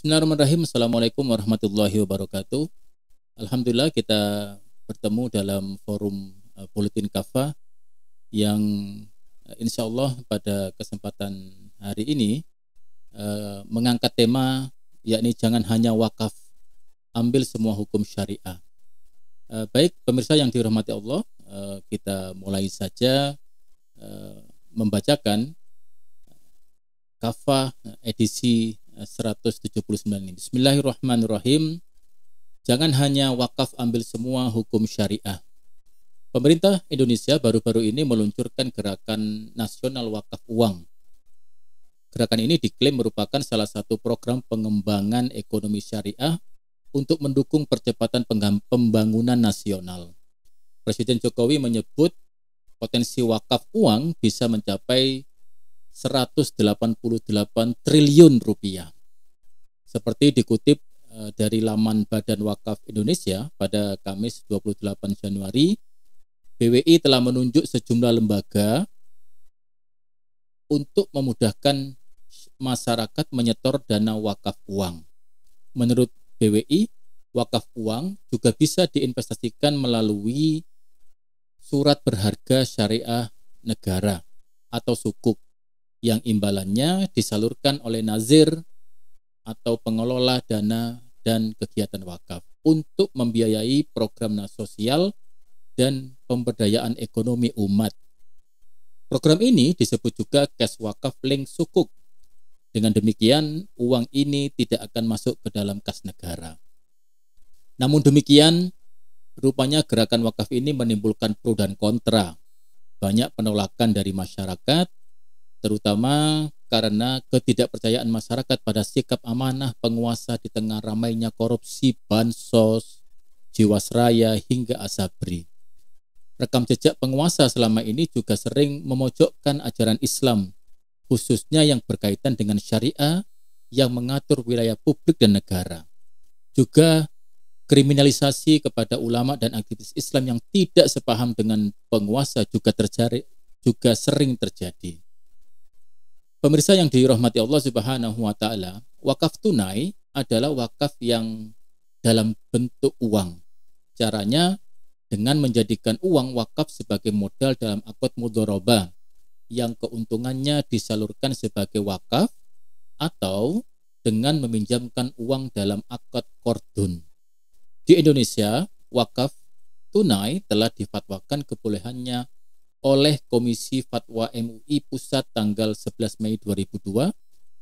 Bismillahirrahmanirrahim. Assalamualaikum warahmatullahi wabarakatuh. Alhamdulillah kita bertemu dalam forum Buletin Kafah yang insya Allah pada kesempatan hari ini mengangkat tema yakni jangan hanya wakaf, ambil semua hukum syariah. Baik pemirsa yang dirahmati Allah, kita mulai saja membacakan Kafah edisi 179 ini. Bismillahirrahmanirrahim. Jangan hanya wakaf, ambil semua hukum syariah. Pemerintah Indonesia baru-baru ini meluncurkan gerakan nasional wakaf uang. Gerakan ini diklaim merupakan salah satu program pengembangan ekonomi syariah untuk mendukung percepatan pembangunan nasional. Presiden Jokowi menyebut potensi wakaf uang bisa mencapai 188 triliun rupiah. Seperti dikutip dari laman Badan Wakaf Indonesia pada Kamis 28 Januari, BWI telah menunjuk sejumlah lembaga untuk memudahkan masyarakat menyetor dana wakaf uang. Menurut BWI, wakaf uang juga bisa diinvestasikan melalui surat berharga syariah negara atau sukuk, yang imbalannya disalurkan oleh nazir atau pengelola dana dan kegiatan wakaf untuk membiayai program sosial dan pemberdayaan ekonomi umat. Program ini disebut juga Cash Wakaf Link Sukuk. Dengan demikian, uang ini tidak akan masuk ke dalam kas negara. Namun demikian, rupanya gerakan wakaf ini menimbulkan pro dan kontra. Banyak penolakan dari masyarakat, terutama karena ketidakpercayaan masyarakat pada sikap amanah penguasa di tengah ramainya korupsi, bansos, jiwasraya hingga asabri. Rekam jejak penguasa selama ini juga sering memojokkan ajaran Islam, khususnya yang berkaitan dengan syariah yang mengatur wilayah publik dan negara. Juga kriminalisasi kepada ulama dan aktivis Islam yang tidak sepaham dengan penguasa juga sering terjadi. Pemirsa yang dirahmati Allah Subhanahu wa taala, wakaf tunai adalah wakaf yang dalam bentuk uang. Caranya dengan menjadikan uang wakaf sebagai modal dalam akad mudharabah yang keuntungannya disalurkan sebagai wakaf atau dengan meminjamkan uang dalam akad qardun. Di Indonesia, wakaf tunai telah difatwakan kebolehannya oleh Komisi Fatwa MUI Pusat tanggal 11 Mei 2002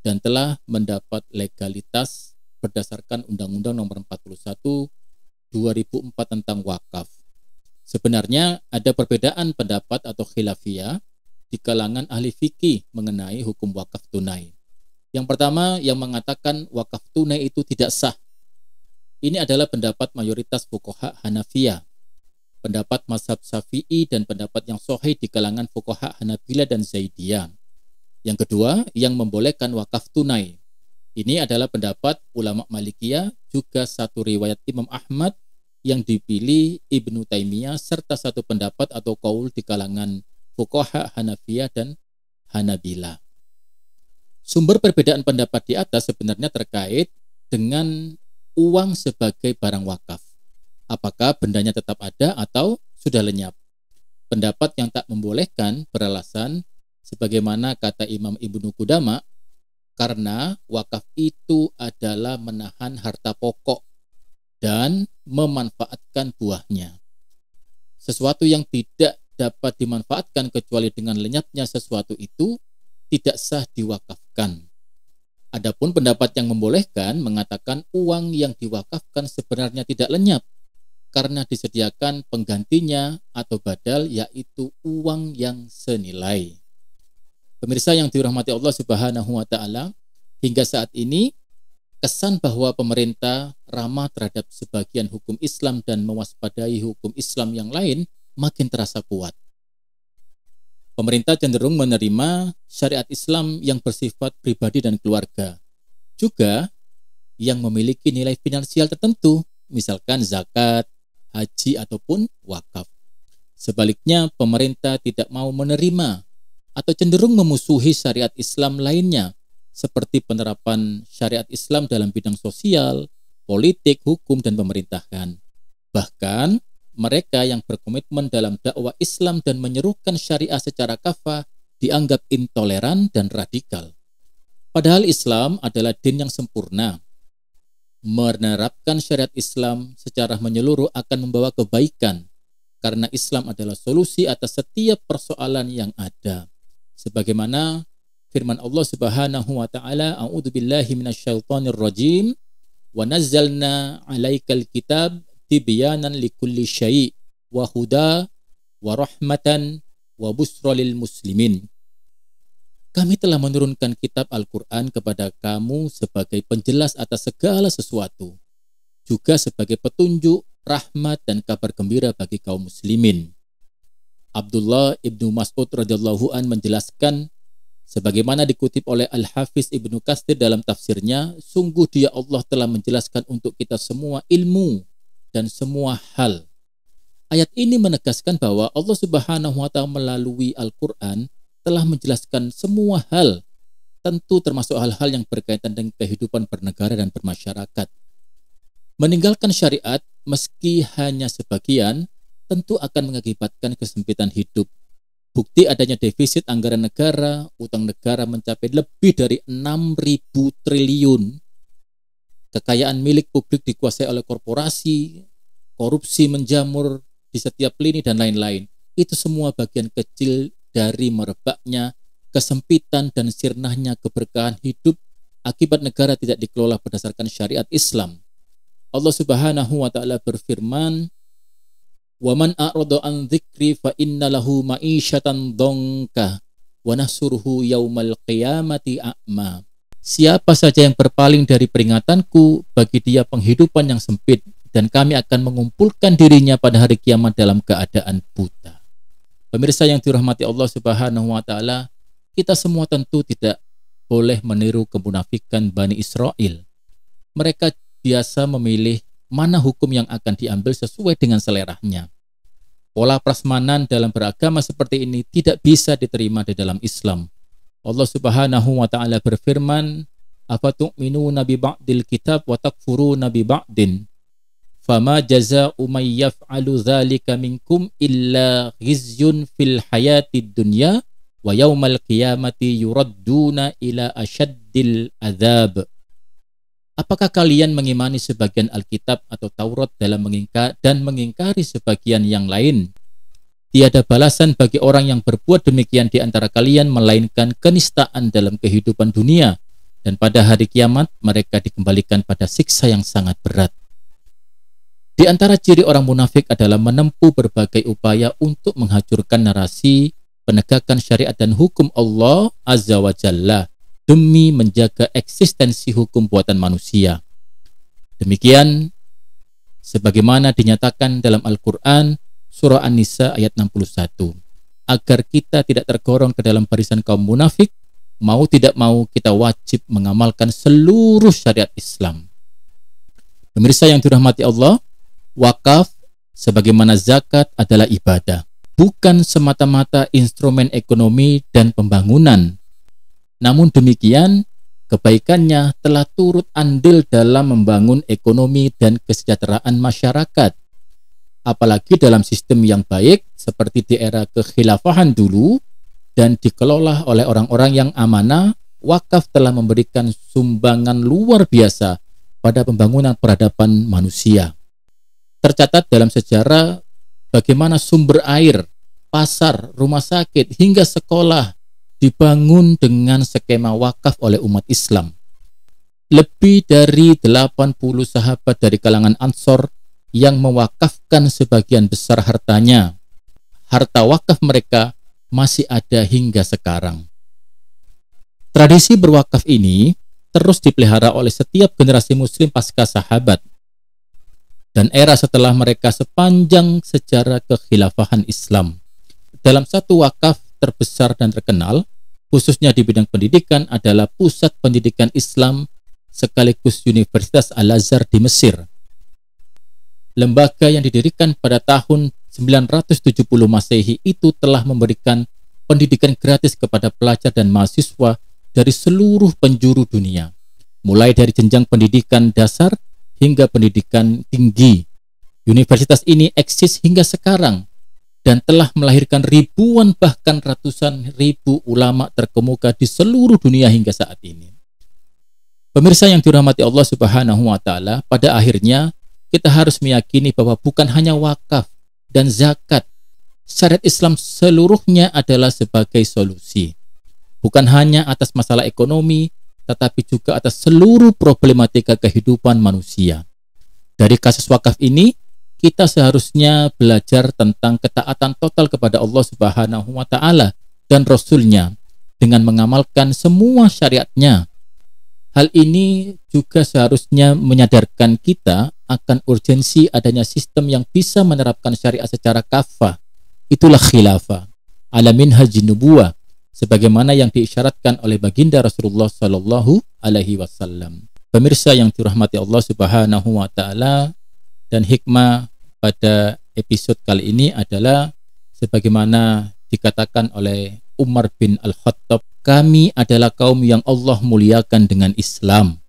dan telah mendapat legalitas berdasarkan Undang-Undang Nomor 41 2004 tentang wakaf. Sebenarnya ada perbedaan pendapat atau khilafiyah di kalangan ahli fikih mengenai hukum wakaf tunai. Yang pertama yang mengatakan wakaf tunai itu tidak sah. Ini adalah pendapat mayoritas fuqaha Hanafiyah, pendapat mazhab Syafi'i dan pendapat yang sahih di kalangan fuqaha Hanabilah dan Zaidiyah. Yang kedua, yang membolehkan wakaf tunai. Ini adalah pendapat ulama Malikiyah, juga satu riwayat Imam Ahmad yang dipilih Ibnu Taimiyah, serta satu pendapat atau qaul di kalangan fuqaha Hanafiyah dan Hanabilah. Sumber perbedaan pendapat di atas sebenarnya terkait dengan uang sebagai barang wakaf. Apakah bendanya tetap ada atau sudah lenyap? Pendapat yang tak membolehkan beralasan sebagaimana kata Imam Ibnu Qudama, karena wakaf itu adalah menahan harta pokok dan memanfaatkan buahnya. Sesuatu yang tidak dapat dimanfaatkan kecuali dengan lenyapnya sesuatu itu tidak sah diwakafkan. Adapun pendapat yang membolehkan mengatakan uang yang diwakafkan sebenarnya tidak lenyap, karena disediakan penggantinya atau badal, yaitu uang yang senilai. Pemirsa yang dirahmati Allah Subhanahu wa taala, hingga saat ini kesan bahwa pemerintah ramah terhadap sebagian hukum Islam dan mewaspadai hukum Islam yang lain makin terasa kuat. Pemerintah cenderung menerima syariat Islam yang bersifat pribadi dan keluarga, juga yang memiliki nilai finansial tertentu, misalkan zakat, haji ataupun wakaf. Sebaliknya, pemerintah tidak mau menerima atau cenderung memusuhi syariat Islam lainnya seperti penerapan syariat Islam dalam bidang sosial, politik, hukum, dan pemerintahan. Bahkan, mereka yang berkomitmen dalam dakwah Islam dan menyerukan syariah secara kafah dianggap intoleran dan radikal. Padahal Islam adalah din yang sempurna. Menerapkan syariat Islam secara menyeluruh akan membawa kebaikan, karena Islam adalah solusi atas setiap persoalan yang ada. Sebagaimana firman Allah Subhanahu wa taala, a'udzubillahi minasyaitonir rajim, wa nazzalna 'alaikal kitab tibyanan likulli syai' wa huda wa rahmatan wa busra lil muslimin. Kami telah menurunkan kitab Al-Quran kepada kamu sebagai penjelas atas segala sesuatu, juga sebagai petunjuk, rahmat, dan kabar gembira bagi kaum muslimin. Abdullah ibnu Mas'ud radhiyallahu an menjelaskan, sebagaimana dikutip oleh Al-Hafiz Ibnu Katsir dalam tafsirnya, sungguh dia Allah telah menjelaskan untuk kita semua ilmu dan semua hal. Ayat ini menegaskan bahwa Allah Subhanahu wa taala melalui Al-Quran telah menjelaskan semua hal, tentu termasuk hal-hal yang berkaitan dengan kehidupan bernegara dan bermasyarakat. Meninggalkan syariat meski hanya sebagian tentu akan mengakibatkan kesempitan hidup. Bukti adanya defisit anggaran negara, utang negara mencapai lebih dari 6.000 triliun. Kekayaan milik publik dikuasai oleh korporasi, korupsi menjamur di setiap lini, dan lain-lain. Itu semua bagian kecil dari merebaknya kesempitan dan sirnahnya keberkahan hidup akibat negara tidak dikelola berdasarkan syariat Islam. Allah Subhanahu wa taala berfirman, "Wa man a'rada an dzikri fa inna lahu ma'isyatan dhanka wa nahsuruhu yaumal qiyamati a'ma." Siapa saja yang berpaling dari peringatanku, bagi dia penghidupan yang sempit, dan kami akan mengumpulkan dirinya pada hari kiamat dalam keadaan buta. Pemirsa yang dirahmati Allah Subhanahu wa taala, kita semua tentu tidak boleh meniru kemunafikan Bani Israel. Mereka biasa memilih mana hukum yang akan diambil sesuai dengan seleranya. Pola prasmanan dalam beragama seperti ini tidak bisa diterima di dalam Islam. Allah Subhanahu wa taala berfirman, "Afatu'minuna bi ba'dil kitab wa takfuruna bi ba'din? Fama jazaa'u may yaf'alu dzalika minkum illa khizyun fil hayatid dunya wa yaumal qiyamati yuradduna ila asyaddil adzab." Apakah kalian mengimani sebagian Alkitab atau Taurat dalam mengingkari sebagian yang lain? Tiada balasan bagi orang yang berbuat demikian di antara kalian melainkan kenistaan dalam kehidupan dunia, dan pada hari kiamat mereka dikembalikan pada siksa yang sangat berat. Di antara ciri orang munafik adalah menempuh berbagai upaya untuk menghancurkan narasi penegakan syariat dan hukum Allah Azza wa Jalla demi menjaga eksistensi hukum buatan manusia. Demikian sebagaimana dinyatakan dalam Al-Quran surah An-Nisa ayat 61. Agar kita tidak tergolong ke dalam barisan kaum munafik, mau tidak mau kita wajib mengamalkan seluruh syariat Islam. Pemirsa yang dirahmati Allah, wakaf sebagaimana zakat adalah ibadah, bukan semata-mata instrumen ekonomi dan pembangunan. Namun demikian, kebaikannya telah turut andil dalam membangun ekonomi dan kesejahteraan masyarakat. Apalagi dalam sistem yang baik seperti di era kekhilafahan dulu dan dikelola oleh orang-orang yang amanah, wakaf telah memberikan sumbangan luar biasa pada pembangunan peradaban manusia. Tercatat dalam sejarah bagaimana sumber air, pasar, rumah sakit, hingga sekolah dibangun dengan skema wakaf oleh umat Islam. Lebih dari 80 sahabat dari kalangan Ansor yang mewakafkan sebagian besar hartanya. Harta wakaf mereka masih ada hingga sekarang. Tradisi berwakaf ini terus dipelihara oleh setiap generasi muslim pasca sahabat dan era setelah mereka sepanjang sejarah kekhilafahan Islam. Dalam satu wakaf terbesar dan terkenal, khususnya di bidang pendidikan, adalah Pusat Pendidikan Islam sekaligus Universitas Al-Azhar di Mesir. Lembaga yang didirikan pada tahun 970 Masehi itu telah memberikan pendidikan gratis kepada pelajar dan mahasiswa dari seluruh penjuru dunia, mulai dari jenjang pendidikan dasar hingga pendidikan tinggi. Universitas ini eksis hingga sekarang dan telah melahirkan ribuan bahkan ratusan ribu ulama terkemuka di seluruh dunia hingga saat ini. Pemirsa yang dirahmati Allah Subhanahu wa taala, pada akhirnya kita harus meyakini bahwa bukan hanya wakaf dan zakat, syariat Islam seluruhnya adalah sebagai solusi. Bukan hanya atas masalah ekonomi, tetapi juga atas seluruh problematika kehidupan manusia. Dari kasus wakaf ini, kita seharusnya belajar tentang ketaatan total kepada Allah Subhanahu wa taala dan Rasul-Nya dengan mengamalkan semua syariatnya. Hal ini juga seharusnya menyadarkan kita akan urgensi adanya sistem yang bisa menerapkan syariat secara kafah. Itulah khilafah ala minhajin nubuwah, sebagaimana yang diisyaratkan oleh baginda Rasulullah Sallallahu Alaihi Wasallam. Pemirsa yang dirahmati Allah Subhanahu wa taala, dan hikmah pada episode kali ini adalah sebagaimana dikatakan oleh Umar bin Al-Khattab, kami adalah kaum yang Allah muliakan dengan Islam.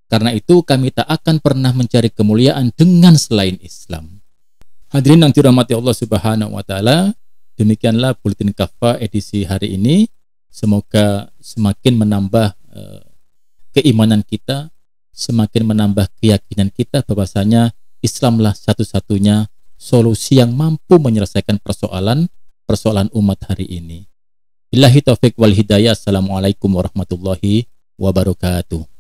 Karena itu kami tak akan pernah mencari kemuliaan dengan selain Islam. Hadirin yang dirahmati Allah Subhanahu wa taala, demikianlah Buletin Kafah edisi hari ini. Semoga semakin menambah keimanan kita, semakin menambah keyakinan kita bahwasanya Islamlah satu-satunya solusi yang mampu menyelesaikan persoalan umat hari ini. Billahi taufik wal hidayah. Assalamualaikum warahmatullahi wabarakatuh.